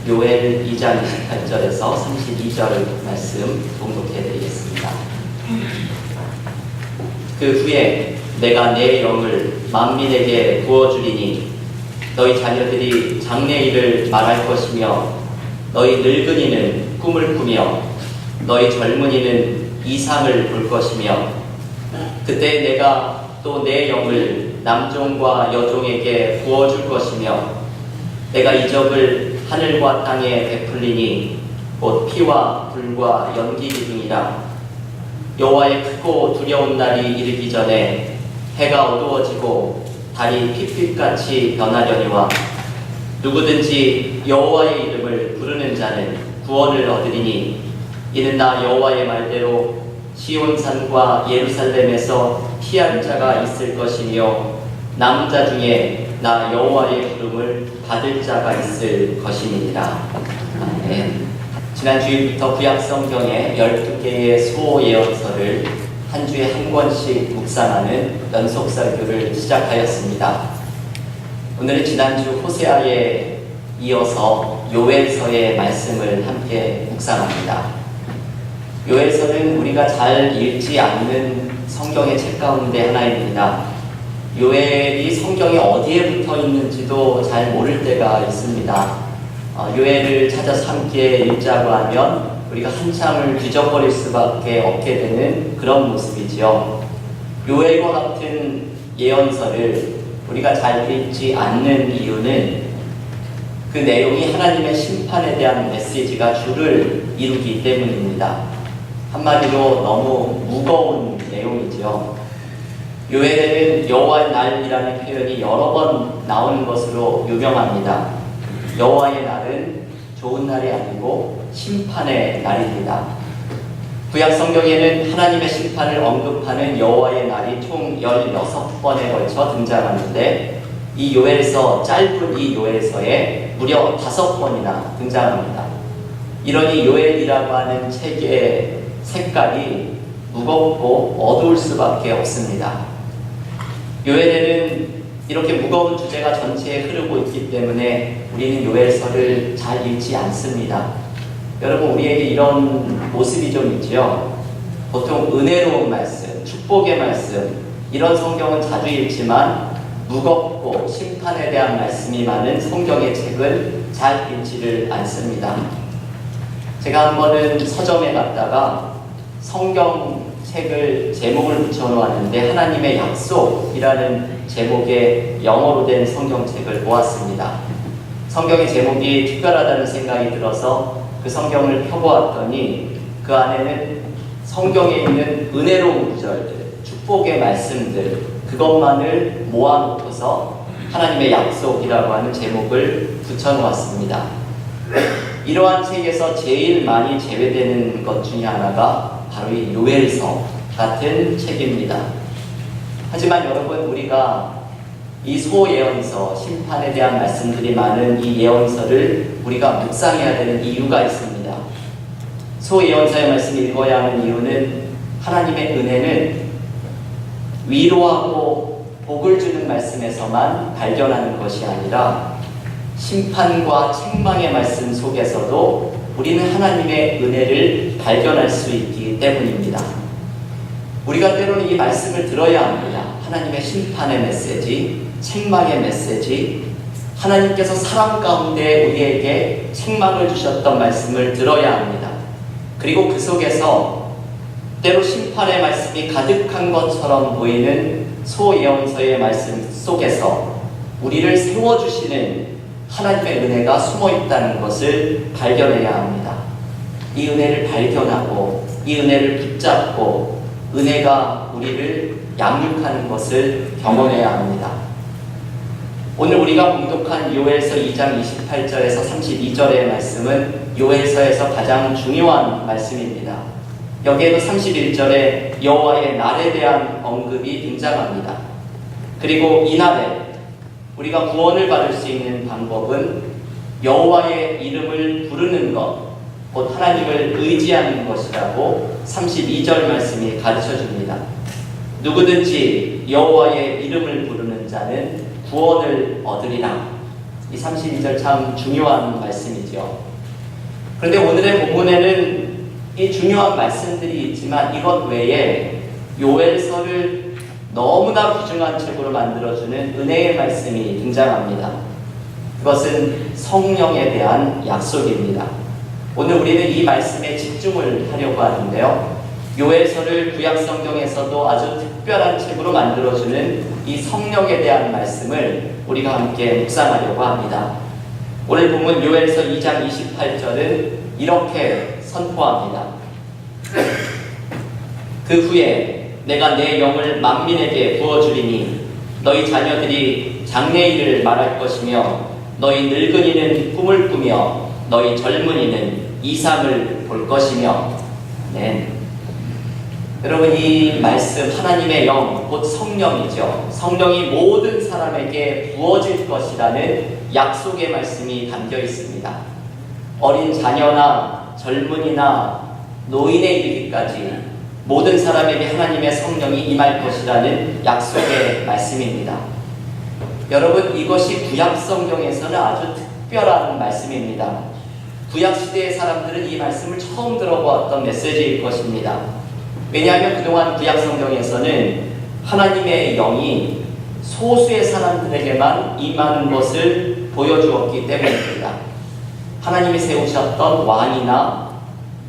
요엘 2장 28절에서 32절 말씀 봉독해 드리겠습니다. 그 후에 내가 내 영을 만민에게 부어주리니 너희 자녀들이 장래일을 말할 것이며 너희 늙은이는 꿈을 꾸며 너희 젊은이는 이상을 볼 것이며 그때 내가 또 내 영을 남종과 여종에게 부어줄 것이며 내가 이적을 하늘과 땅에 베풀리니 곧 피와 불과 연기 기둥이라. 여호와의 크고 두려운 날이 이르기 전에 해가 어두워지고 달이 핏빛같이 변하려니와 누구든지 여호와의 이름을 부르는 자는 구원을 얻으리니 이는 나 여호와의 말대로 시온산과 예루살렘에서 피할 자가 있을 것이며 남자 중에 나 여호와의 부름을 받을 자가 있을 것이니라. 아멘. 지난 주일부터 구약성경의 12개의 수호 예언서를 한 주에 한 권씩 묵상하는 연속 설교를 시작하였습니다. 오늘은 지난주 호세아에 이어서 요엘서의 말씀을 함께 묵상합니다. 요엘서는 우리가 잘 읽지 않는 성경의 책 가운데 하나입니다. 요엘이 성경에 어디에 붙어 있는지도 잘 모를 때가 있습니다. 요엘을 찾아서 함께 읽자고 하면 우리가 한참을 뒤적거릴 수밖에 없게 되는 그런 모습이지요. 요엘과 같은 예언서를 우리가 잘 읽지 않는 이유는 그 내용이 하나님의 심판에 대한 메시지가 주를 이루기 때문입니다. 한마디로 너무 무거운 내용이죠. 요엘에는 여호와의 날이라는 표현이 여러 번 나오는 것으로 유명합니다. 여호와의 날은 좋은 날이 아니고 심판의 날입니다. 구약 성경에는 하나님의 심판을 언급하는 여호와의 날이 총 16번에 걸쳐 등장하는데 이 요엘서, 짧은 이 요엘서에 무려 5번이나 등장합니다. 이러니 요엘이라고 하는 책의 색깔이 무겁고 어두울 수밖에 없습니다. 요엘에는 이렇게 무거운 주제가 전체에 흐르고 있기 때문에 우리는 요엘서를 잘 읽지 않습니다. 여러분, 우리에게 이런 모습이 좀 있지요. 보통 은혜로운 말씀, 축복의 말씀, 이런 성경은 자주 읽지만 무겁고 심판에 대한 말씀이 많은 성경의 책은 잘 읽지를 않습니다. 제가 한 번은 서점에 갔다가 성경책을 제목을 붙여놓았는데 하나님의 약속이라는 제목의 영어로 된 성경책을 보았습니다. 성경의 제목이 특별하다는 생각이 들어서 그 성경을 펴보았더니 그 안에는 성경에 있는 은혜로운 구절들, 축복의 말씀들, 그것만을 모아놓고서 하나님의 약속이라고 하는 제목을 붙여놓았습니다. 이러한 책에서 제일 많이 제외되는 것 중에 하나가 바로 이 요엘서 같은 책입니다. 하지만 여러분, 우리가 이 소예언서, 심판에 대한 말씀들이 많은 이 예언서를 우리가 묵상해야 되는 이유가 있습니다. 소예언서의 말씀을 읽어야 하는 이유는 하나님의 은혜는 위로하고 복을 주는 말씀에서만 발견하는 것이 아니라 심판과 책망의 말씀 속에서도 우리는 하나님의 은혜를 발견할 수 있기 때문입니다. 우리가 때로는 이 말씀을 들어야 합니다. 하나님의 심판의 메시지, 책망의 메시지, 하나님께서 사랑 가운데 우리에게 책망을 주셨던 말씀을 들어야 합니다. 그리고 그 속에서 때로 심판의 말씀이 가득한 것처럼 보이는 소예언서의 말씀 속에서 우리를 세워주시는 하나님의 은혜가 숨어 있다는 것을 발견해야 합니다. 이 은혜를 발견하고 이 은혜를 붙잡고 은혜가 우리를 양육하는 것을 경험해야 합니다. 오늘 우리가 봉독한 요엘서 2장 28절에서 32절의 말씀은 요엘서에서 가장 중요한 말씀입니다. 여기에도 31절에 여호와의 날에 대한 언급이 등장합니다. 그리고 이 날에 우리가 구원을 받을 수 있는 방법은 여호와의 이름을 부르는 것, 곧 하나님을 의지하는 것이라고 32절 말씀이 가르쳐 줍니다. 누구든지 여호와의 이름을 부르는 자는 구원을 얻으리라. 이 32절 참 중요한 말씀이죠. 그런데 오늘의 본문에는 이 중요한 말씀들이 있지만 이것 외에 요엘서를 너무나 귀중한 책으로 만들어주는 은혜의 말씀이 등장합니다. 그것은 성령에 대한 약속입니다. 오늘 우리는 이 말씀에 집중을 하려고 하는데요. 요엘서를 구약성경에서도 아주 특별한 책으로 만들어주는 이 성령에 대한 말씀을 우리가 함께 묵상하려고 합니다. 오늘 본문 요엘서 2장 28절은 이렇게 선포합니다. 그 후에 내가 내 영을 만민에게 부어주리니 너희 자녀들이 장래일을 말할 것이며 너희 늙은이는 꿈을 꾸며 너희 젊은이는 이상을 볼 것이며. 네. 여러분, 이 말씀 하나님의 영, 곧 성령이죠. 성령이 모든 사람에게 부어질 것이라는 약속의 말씀이 담겨 있습니다. 어린 자녀나 젊은이나 노인에 이르기까지 모든 사람에게 하나님의 성령이 임할 것이라는 약속의 말씀입니다. 여러분, 이것이 구약 성경에서는 아주 특별한 말씀입니다. 구약 시대의 사람들은 이 말씀을 처음 들어보았던 메시지일 것입니다. 왜냐하면 그동안 구약 성경에서는 하나님의 영이 소수의 사람들에게만 임하는 것을 보여주었기 때문입니다. 하나님이 세우셨던 왕이나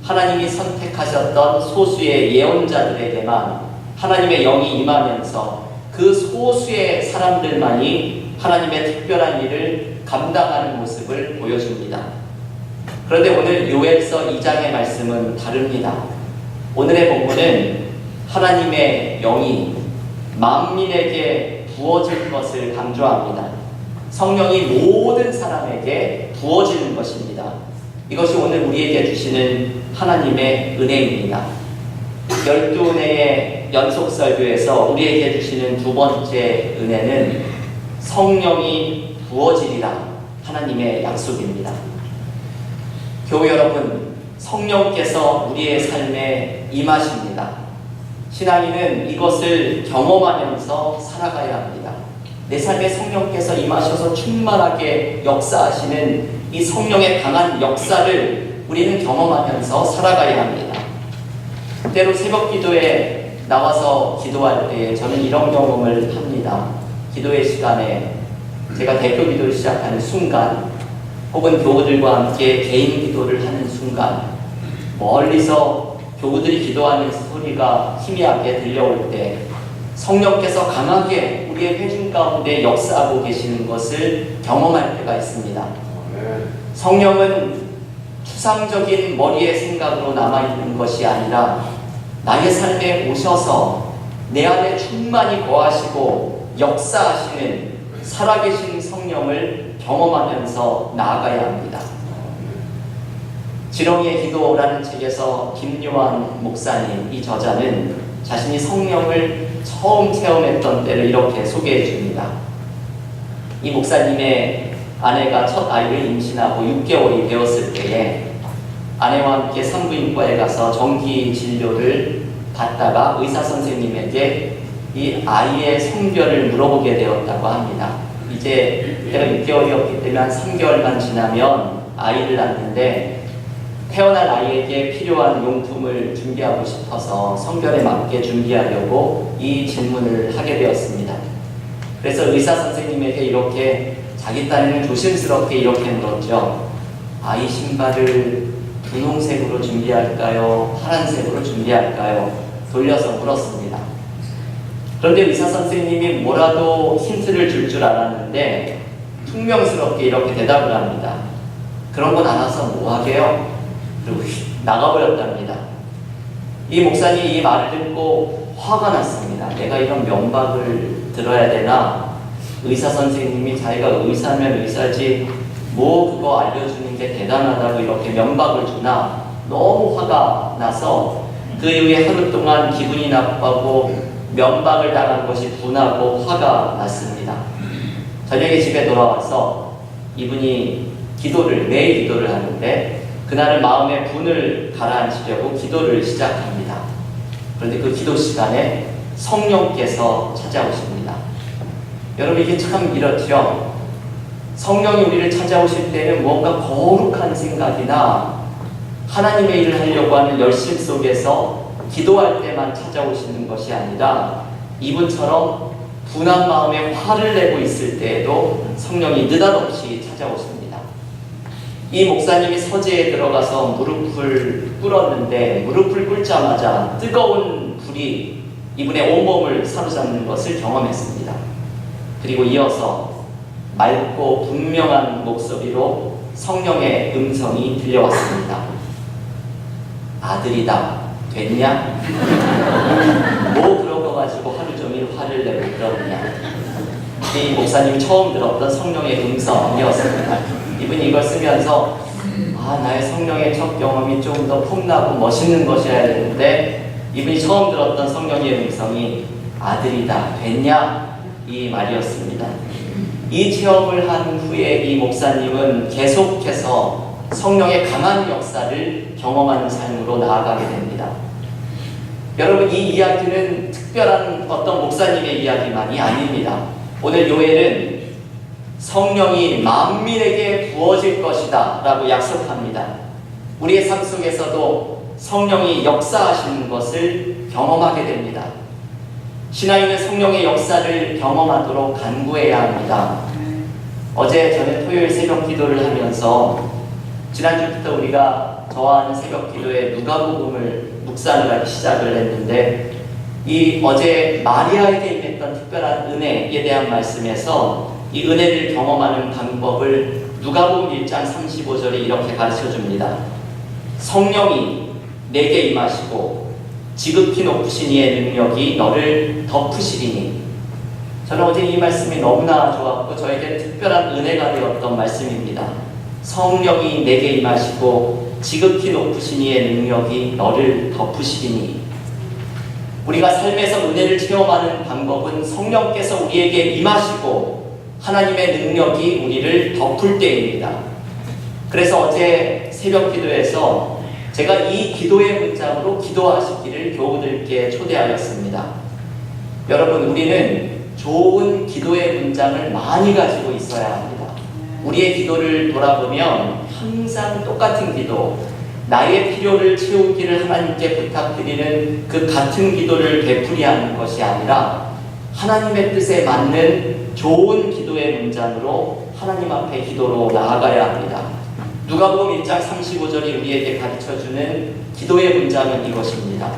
하나님이 선택하셨던 소수의 예언자들에게만 하나님의 영이 임하면서 그 소수의 사람들만이 하나님의 특별한 일을 감당하는 모습을 보여줍니다. 그런데 오늘 요엘서 2장의 말씀은 다릅니다. 오늘의 본문은 하나님의 영이 만민에게 부어질 것을 강조합니다. 성령이 모든 사람에게 부어지는 것입니다. 이것이 오늘 우리에게 주시는 하나님의 은혜입니다. 12은혜의 연속 설교에서 우리에게 주시는 두 번째 은혜는 성령이 부어지리라 하나님의 약속입니다. 교우 여러분, 성령께서 우리의 삶에 임하십니다. 신앙인은 이것을 경험하면서 살아가야 합니다. 내 삶에 성령께서 임하셔서 충만하게 역사하시는 이 성령의 강한 역사를 우리는 경험하면서 살아가야 합니다. 때로 새벽 기도에 나와서 기도할 때 저는 이런 경험을 합니다. 기도의 시간에 제가 대표 기도를 시작하는 순간, 혹은 교우들과 함께 개인 기도를 하는 순간, 멀리서 교우들이 기도하는 소리가 희미하게 들려올 때 성령께서 강하게 우리의 회중 가운데 역사하고 계시는 것을 경험할 때가 있습니다. 성령은 추상적인 머리의 생각으로 남아있는 것이 아니라 나의 삶에 오셔서 내 안에 충만히 거하시고 역사하시는 살아계신 성령을 경험하면서 나아가야 합니다. 지렁이의 기도라는 책에서 김요한 목사님, 이 저자는 자신이 성령을 처음 체험했던 때를 이렇게 소개해 줍니다. 이 목사님의 아내가 첫 아이를 임신하고 6개월이 되었을 때에 아내와 함께 산부인과에 가서 정기 진료를 받다가 의사 선생님에게 이 아이의 성별을 물어보게 되었다고 합니다. 이제 때가 6개월이었기 때문에 한 3개월만 지나면 아이를 낳는데 태어날 아이에게 필요한 용품을 준비하고 싶어서 성별에 맞게 준비하려고 이 질문을 하게 되었습니다. 그래서 의사 선생님에게 이렇게 자기 딴에는 조심스럽게 이렇게 물었죠. 아이 신발을 분홍색으로 준비할까요? 파란색으로 준비할까요? 돌려서 물었습니다. 그런데 의사 선생님이 뭐라도 힌트를 줄 줄 알았는데 퉁명스럽게 이렇게 대답을 합니다. 그런 건 알아서 뭐 하게요? 그리고 나가버렸답니다. 이 목사님이 이 말을 듣고 화가 났습니다. 내가 이런 면박을 들어야 되나? 의사 선생님이 자기가 의사면 의사지 뭐 그거 알려주는 게 대단하다고 이렇게 면박을 주나? 너무 화가 나서 그 이후에 하루 동안 기분이 나쁘고 면박을 당한 것이 분하고 화가 났습니다. 저녁에 집에 돌아와서 이분이 매일 기도를 하는데 그날은 마음의 분을 가라앉히려고 기도를 시작합니다. 그런데 그 기도 시간에 성령께서 찾아오십니다. 여러분, 이게 참 이렇죠. 성령이 우리를 찾아오실 때는 무언가 거룩한 생각이나 하나님의 일을 하려고 하는 열심 속에서 기도할 때만 찾아오시는 것이 아니라 이분처럼 분한 마음에 화를 내고 있을 때에도 성령이 느닷없이 찾아오십니다. 이 목사님이 서재에 들어가서 무릎을 꿇었는데 무릎을 꿇자마자 뜨거운 불이 이분의 온몸을 사로잡는 것을 경험했습니다. 그리고 이어서 맑고 분명한 목소리로 성령의 음성이 들려왔습니다. 아들이다. 됐냐? 뭐 그런 거 가지고 하루 종일 화를 내고 그러느냐. 이 목사님이 처음 들었던 성령의 음성이었습니다. 이분이 이걸 쓰면서 나의 성령의 첫 경험이 좀 더 폼나고 멋있는 것이어야 되는데 이분이 처음 들었던 성령의 음성이 아들이다. 됐냐? 이 말이었습니다. 이 체험을 한 후에 이 목사님은 계속해서 성령의 강한 역사를 경험하는 삶으로 나아가게 됩니다. 여러분, 이 이야기는 특별한 어떤 목사님의 이야기만이 아닙니다. 오늘 요엘은 성령이 만민에게 부어질 것이다 라고 약속합니다. 우리의 삶 속에서도 성령이 역사하시는 것을 경험하게 됩니다. 신앙인은 성령의 역사를 경험하도록 간구해야 합니다. 어제 저는 토요일 새벽 기도를 하면서 지난주부터 우리가 저하는 새벽 기도에 누가복음을 묵상을 하기 시작을 했는데 이 어제 마리아에게 임했던 특별한 은혜에 대한 말씀에서 이 은혜를 경험하는 방법을 누가복음 1장 35절에 이렇게 가르쳐줍니다. 성령이 내게 임하시고 지극히 높으신 이의 능력이 너를 덮으시리니. 저는 어제 이 말씀이 너무나 좋았고 저에게 특별한 은혜가 되었던 말씀입니다. 성령이 내게 임하시고 지극히 높으신 이의 능력이 너를 덮으시리니. 우리가 삶에서 은혜를 체험하는 방법은 성령께서 우리에게 임하시고 하나님의 능력이 우리를 덮을 때입니다. 그래서 어제 새벽 기도에서 제가 이 기도의 문장으로 기도하시기를 교우들께 초대하였습니다. 여러분, 우리는 좋은 기도의 문장을 많이 가지고 있어야 합니다. 우리의 기도를 돌아보면 항상 똑같은 기도, 나의 필요를 채우기를 하나님께 부탁드리는 그 같은 기도를 되풀이하는 것이 아니라 하나님의 뜻에 맞는 좋은 기도의 문장으로 하나님 앞에 기도로 나아가야 합니다. 누가복음 1장 35절이 우리에게 가르쳐주는 기도의 문장은 이것입니다.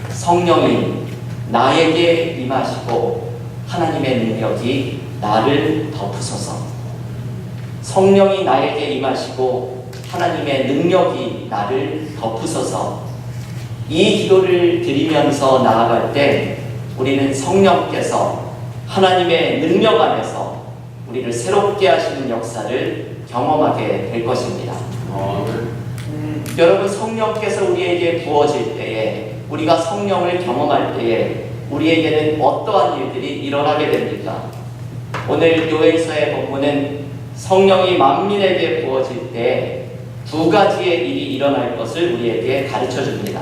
성령이 나에게 임하시고 하나님의 능력이 나를 덮으소서. 성령이 나에게 임하시고 하나님의 능력이 나를 덮으소서. 이 기도를 드리면서 나아갈 때 우리는 성령께서 하나님의 능력 안에서 우리를 새롭게 하시는 역사를 경험하게 될 것입니다. 여러분, 성령께서 우리에게 부어질 때에, 우리가 성령을 경험할 때에 우리에게는 어떠한 일들이 일어나게 됩니까? 오늘 요엘서의 본문은 성령이 만민에게 부어질 때 두 가지의 일이 일어날 것을 우리에게 가르쳐줍니다.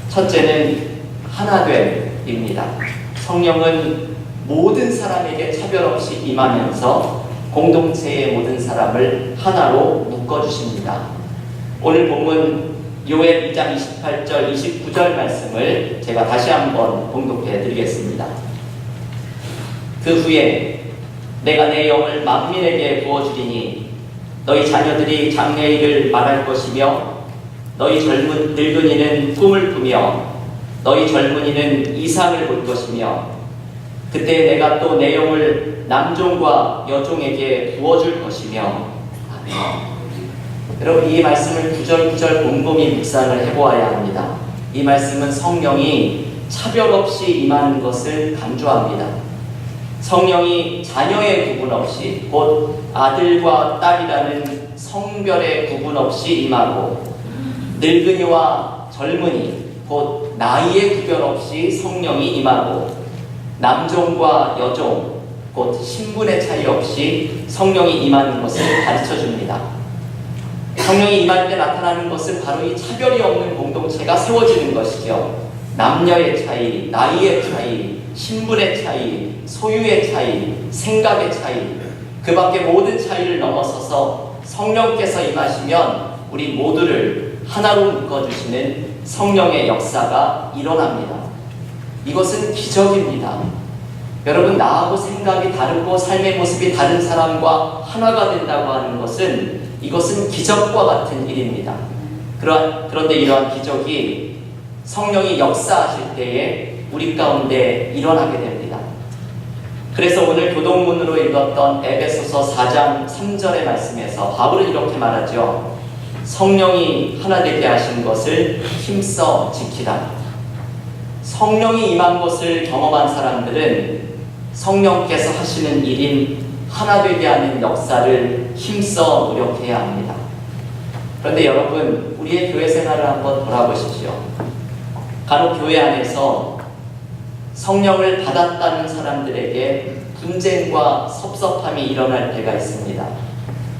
첫째는 하나됨입니다. 성령은 모든 사람에게 차별 없이 임하면서 공동체의 모든 사람을 하나로 묶어주십니다. 오늘 본문 요엘 2장 28절 29절 말씀을 제가 다시 한번 봉독해 드리겠습니다. 그 후에 내가 내 영을 만민에게 부어주리니 너희 자녀들이 장래일을 말할 것이며 너희 늙은이는 꿈을 꾸며 너희 젊은이는 이상을 볼 것이며 그때 내가 또 내 영을 남종과 여종에게 부어줄 것이며. 아멘. 여러분, 이 말씀을 구절구절 곰곰이 묵상을 해보아야 합니다. 이 말씀은 성령이 차별 없이 임하는 것을 강조합니다. 성령이 자녀의 구분 없이, 곧 아들과 딸이라는 성별의 구분 없이 임하고 늙은이와 젊은이, 곧 나이의 구별 없이 성령이 임하고 남종과 여종, 곧 신분의 차이 없이 성령이 임하는 것을 가르쳐줍니다. 성령이 임할 때 나타나는 것은 바로 이 차별이 없는 공동체가 세워지는 것이죠. 남녀의 차이, 나이의 차이, 신분의 차이, 소유의 차이, 생각의 차이, 그 밖에 모든 차이를 넘어서서 성령께서 임하시면 우리 모두를 하나로 묶어주시는 성령의 역사가 일어납니다. 이것은 기적입니다. 여러분, 나하고 생각이 다르고 삶의 모습이 다른 사람과 하나가 된다고 하는 것은 이것은 기적과 같은 일입니다. 그런데 이러한 기적이 성령이 역사하실 때에 우리 가운데 일어나게 됩니다. 그래서 오늘 교동문으로 읽었던 에베소서 4장 3절의 말씀에서 바울은 이렇게 말하죠. 성령이 하나 되게 하신 것을 힘써 지키라. 성령이 임한 것을 경험한 사람들은 성령께서 하시는 일인 하나 되게 하는 역사를 힘써 노력해야 합니다. 그런데 여러분, 우리의 교회 생활을 한번 돌아보십시오. 간혹 교회 안에서 성령을 받았다는 사람들에게 분쟁과 섭섭함이 일어날 때가 있습니다.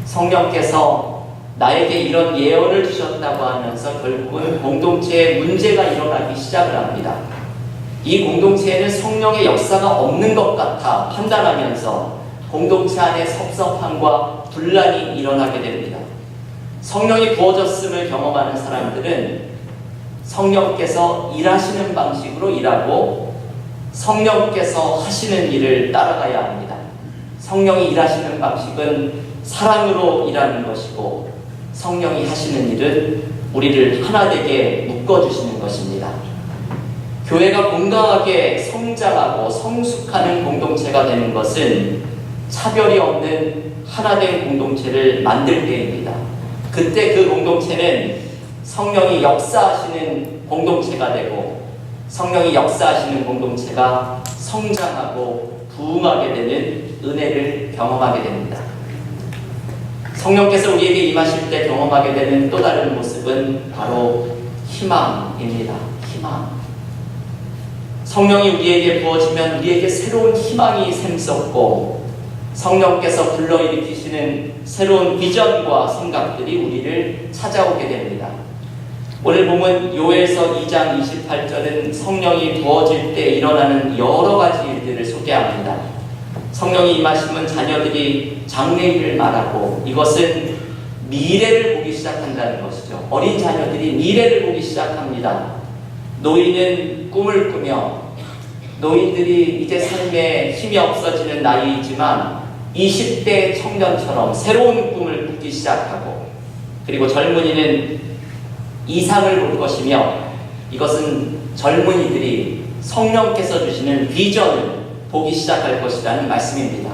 성령께서 나에게 이런 예언을 주셨다고 하면서 결국은 공동체에 문제가 일어나기 시작을 합니다. 이 공동체에는 성령의 역사가 없는 것 같아 판단하면서 공동체 안에 섭섭함과 분란이 일어나게 됩니다. 성령이 부어졌음을 경험하는 사람들은 성령께서 일하시는 방식으로 일하고 성령께서 하시는 일을 따라가야 합니다. 성령이 일하시는 방식은 사랑으로 일하는 것이고 성령이 하시는 일은 우리를 하나 되게 묶어주시는 것입니다. 교회가 건강하게 성장하고 성숙하는 공동체가 되는 것은 차별이 없는 하나된 공동체를 만들 때입니다. 그때 그 공동체는 성령이 역사하시는 공동체가 되고 성령이 역사하시는 공동체가 성장하고 부흥하게 되는 은혜를 경험하게 됩니다. 성령께서 우리에게 임하실 때 경험하게 되는 또 다른 모습은 바로 희망입니다. 희망. 성령이 우리에게 부어지면 우리에게 새로운 희망이 샘솟고 성령께서 불러일으키시는 새로운 비전과 생각들이 우리를 찾아오게 됩니다. 오늘 보면 요엘서 2장 28절은 성령이 부어질 때 일어나는 여러 가지 일들을 소개합니다. 성령이 임하시면 자녀들이 장래일을 말하고 이것은 미래를 보기 시작한다는 것이죠. 어린 자녀들이 미래를 보기 시작합니다. 노인은 꿈을 꾸며 노인들이 이제 삶에 힘이 없어지는 나이이지만 20대 청년처럼 새로운 꿈을 꾸기 시작하고 그리고 젊은이는 이상을 볼 것이며 이것은 젊은이들이 성령께서 주시는 비전을 보기 시작할 것이라는 말씀입니다.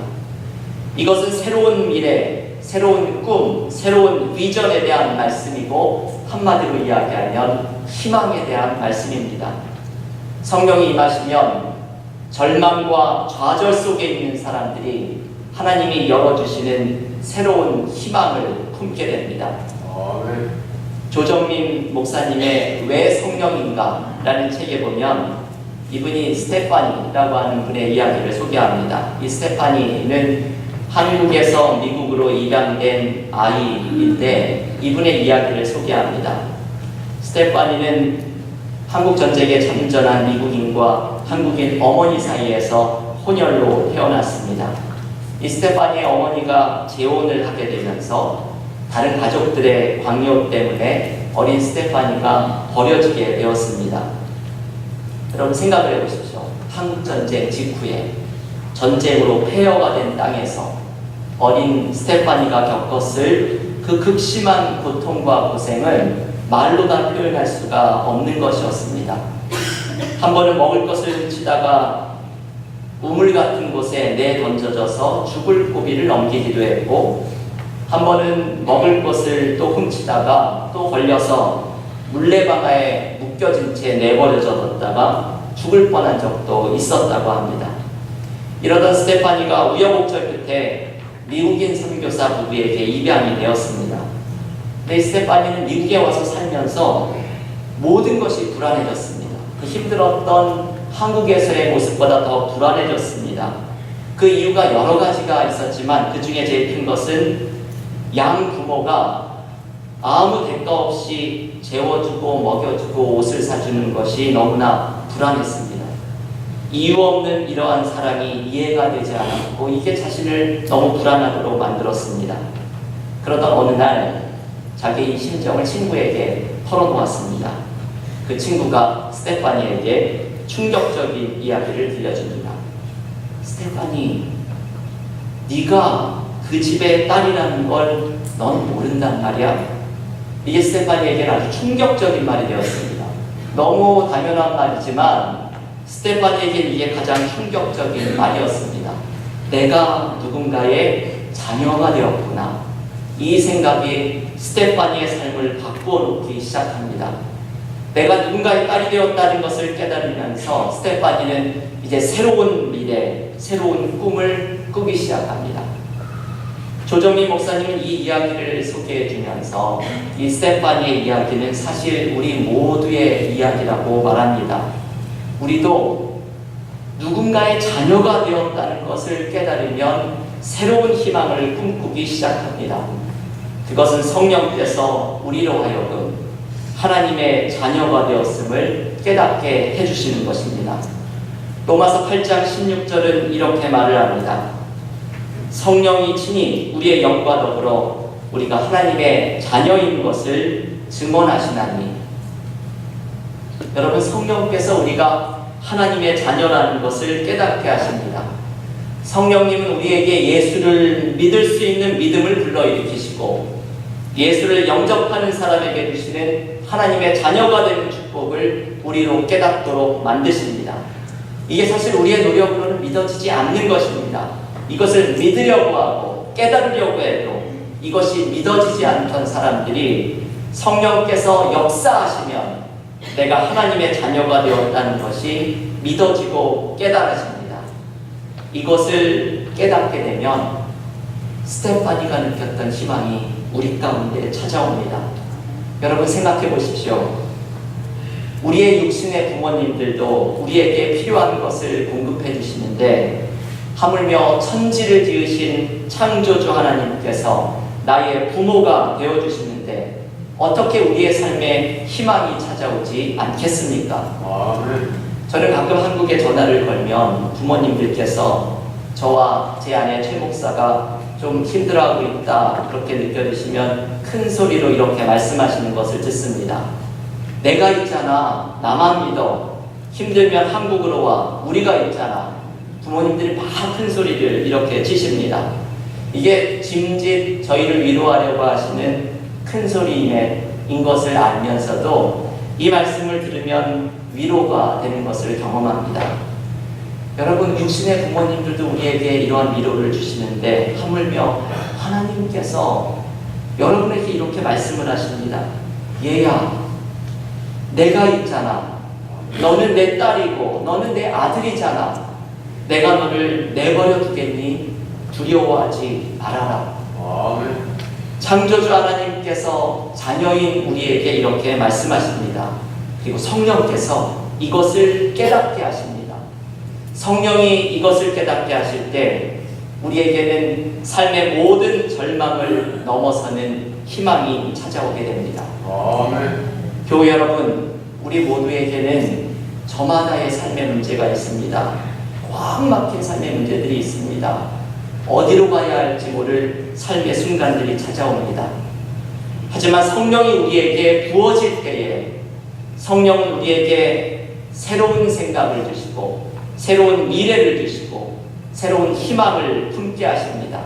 이것은 새로운 미래, 새로운 꿈, 새로운 비전에 대한 말씀이고 한마디로 이야기하면 희망에 대한 말씀입니다. 성령이 임하시면 절망과 좌절 속에 있는 사람들이 하나님이 열어주시는 새로운 희망을 품게 됩니다. 조정민 목사님의 왜 성령인가? 라는 책에 보면 이분이 스테파니라고 하는 분의 이야기를 소개합니다. 이 스테파니는 한국에서 미국으로 입양된 아이인데 이분의 이야기를 소개합니다. 스테파니는 한국전쟁에 참전한 미국인과 한국인 어머니 사이에서 혼혈로 태어났습니다. 이 스테파니의 어머니가 재혼을 하게 되면서 다른 가족들의 광요 때문에 어린 스테파니가 버려지게 되었습니다. 여러분 생각을 해보십시오. 한국전쟁 직후에 전쟁으로 폐허가 된 땅에서 어린 스테파니가 겪었을 그 극심한 고통과 고생을 말로 다 표현할 수가 없는 것이었습니다. 한 번은 먹을 것을 훔치다가 우물 같은 곳에 내던져져서 죽을 고비를 넘기기도 했고 한 번은 먹을 것을 또 훔치다가 또 걸려서 물레방아에 묶여진 채 내버려졌다가 죽을 뻔한 적도 있었다고 합니다. 이러던 스테파니가 우여곡절 끝에 미국인 선교사 부부에게 입양이 되었습니다. 근데 스테파니는 미국에 와서 살면서 모든 것이 불안해졌습니다. 그 힘들었던 한국에서의 모습보다 더 불안해졌습니다. 그 이유가 여러 가지가 있었지만 그 중에 제일 큰 것은 양 부모가 아무 대가 없이 재워주고 먹여주고 옷을 사주는 것이 너무나 불안했습니다. 이유 없는 이러한 사랑이 이해가 되지 않았고 이게 자신을 너무 불안하도록 만들었습니다. 그러던 어느 날 자기 심정을 친구에게 털어놓았습니다. 그 친구가 스테파니에게 충격적인 이야기를 들려줍니다. 스테파니, 네가 그 집의 딸이라는 걸 넌 모른단 말이야? 이게 스테파니에게는 아주 충격적인 말이 되었습니다. 너무 당연한 말이지만 스테파니에게는 이게 가장 충격적인 말이었습니다. 내가 누군가의 자녀가 되었구나. 이 생각이 스테파니의 삶을 바꿔놓기 시작합니다. 내가 누군가의 딸이 되었다는 것을 깨달으면서 스테파니는 이제 새로운 미래, 새로운 꿈을 꾸기 시작합니다. 조정민 목사님은 이 이야기를 소개해 주면서 이 스테파니의 이야기는 사실 우리 모두의 이야기라고 말합니다. 우리도 누군가의 자녀가 되었다는 것을 깨달으면 새로운 희망을 꿈꾸기 시작합니다. 그것은 성령께서 우리로 하여금 하나님의 자녀가 되었음을 깨닫게 해주시는 것입니다. 로마서 8장 16절은 이렇게 말을 합니다. 성령이 친히 우리의 영과 더불어 우리가 하나님의 자녀인 것을 증언하시나니. 여러분, 성령께서 우리가 하나님의 자녀라는 것을 깨닫게 하십니다. 성령님은 우리에게 예수를 믿을 수 있는 믿음을 불러일으키시고 예수를 영접하는 사람에게 주시는 하나님의 자녀가 되는 축복을 우리로 깨닫도록 만드십니다. 이게 사실 우리의 노력으로는 믿어지지 않는 것입니다. 이것을 믿으려고 하고 깨달으려고 해도 이것이 믿어지지 않던 사람들이 성령께서 역사하시면 내가 하나님의 자녀가 되었다는 것이 믿어지고 깨달아집니다. 이것을 깨닫게 되면 스테파니가 느꼈던 희망이 우리 가운데 찾아옵니다. 여러분, 생각해 보십시오. 우리의 육신의 부모님들도 우리에게 필요한 것을 공급해 주시는데 하물며 천지를 지으신 창조주 하나님께서 나의 부모가 되어주시는데 어떻게 우리의 삶에 희망이 찾아오지 않겠습니까? 저는 가끔 한국에 전화를 걸면 부모님들께서 저와 제 아내 최 목사가 좀 힘들어하고 있다 그렇게 느껴지시면 큰 소리로 이렇게 말씀하시는 것을 듣습니다. 내가 있잖아. 나만 믿어. 힘들면 한국으로 와. 우리가 있잖아. 부모님들이 막 큰 소리를 이렇게 치십니다. 이게 짐짓 저희를 위로하려고 하시는 큰 소리인 것을 알면서도 이 말씀을 들으면 위로가 되는 것을 경험합니다. 여러분, 육신의 부모님들도 우리에게 이러한 위로를 주시는데 하물며 하나님께서 여러분에게 이렇게 말씀을 하십니다. 얘야, 내가 있잖아. 너는 내 딸이고 너는 내 아들이잖아. 내가 너를 내버려 두겠니? 두려워하지 말아라. 창조주 하나님께서 자녀인 우리에게 이렇게 말씀하십니다. 그리고 성령께서 이것을 깨닫게 하십니다. 성령이 이것을 깨닫게 하실 때 우리에게는 삶의 모든 절망을 넘어서는 희망이 찾아오게 됩니다. 교회 여러분, 우리 모두에게는 저마다의 삶의 문제가 있습니다. 꽉 막힌 삶의 문제들이 있습니다. 어디로 가야 할지 모를 삶의 순간들이 찾아옵니다. 하지만 성령이 우리에게 부어질 때에 성령은 우리에게 새로운 생각을 주시고 새로운 미래를 주시고 새로운 희망을 품게 하십니다.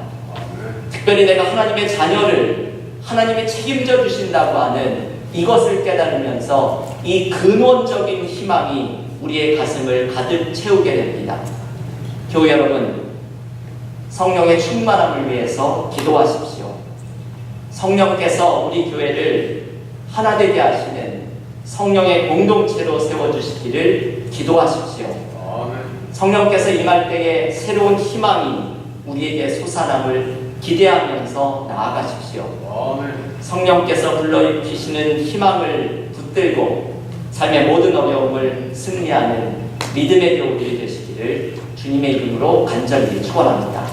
특별히 내가 하나님의 자녀를 하나님이 책임져 주신다고 하는 이것을 깨달으면서 이 근원적인 희망이 우리의 가슴을 가득 채우게 됩니다. 교회 여러분, 성령의 충만함을 위해서 기도하십시오. 성령께서 우리 교회를 하나 되게 하시는 성령의 공동체로 세워주시기를 기도하십시오. 성령께서 임할 때에 새로운 희망이 우리에게 솟아남을 기대하면서 나아가십시오. 성령께서 불러일으키시는 희망을 붙들고 삶의 모든 어려움을 승리하는 믿음의 교우들이 되시기를 주님의 이름으로 간절히 축원합니다.